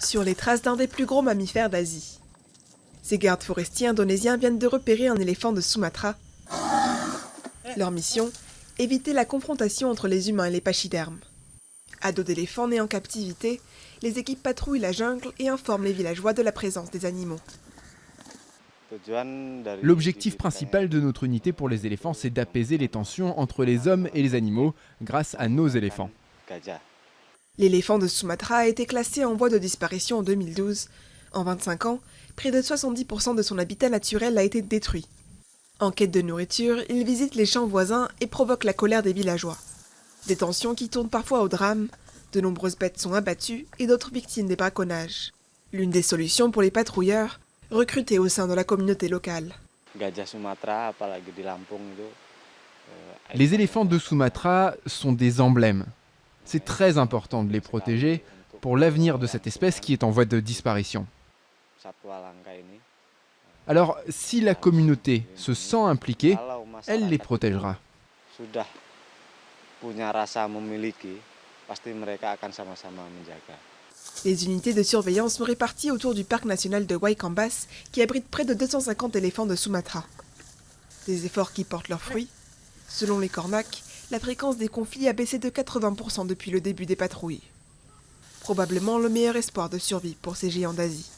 sur les traces d'un des plus gros mammifères d'Asie. Ces gardes forestiers indonésiens viennent de repérer un éléphant de Sumatra. Leur mission, éviter la confrontation entre les humains et les pachydermes. À dos d'éléphants nés en captivité, les équipes patrouillent la jungle et informent les villageois de la présence des animaux. L'objectif principal de notre unité pour les éléphants, c'est d'apaiser les tensions entre les hommes et les animaux grâce à nos éléphants. L'éléphant de Sumatra a été classé en voie de disparition en 2012. En 25 ans, près de 70% de son habitat naturel a été détruit. En quête de nourriture, il visite les champs voisins et provoque la colère des villageois. Des tensions qui tournent parfois au drame. De nombreuses bêtes sont abattues et d'autres victimes des braconnages. L'une des solutions pour les patrouilleurs, recrutés au sein de la communauté locale. Les éléphants de Sumatra sont des emblèmes. C'est très important de les protéger pour l'avenir de cette espèce qui est en voie de disparition. Alors, si la communauté se sent impliquée, elle les protégera. Les unités de surveillance sont réparties autour du parc national de Waikambas, qui abrite près de 250 éléphants de Sumatra. Des efforts qui portent leurs fruits. Selon les Cornacs, la fréquence des conflits a baissé de 80% depuis le début des patrouilles. Probablement le meilleur espoir de survie pour ces géants d'Asie.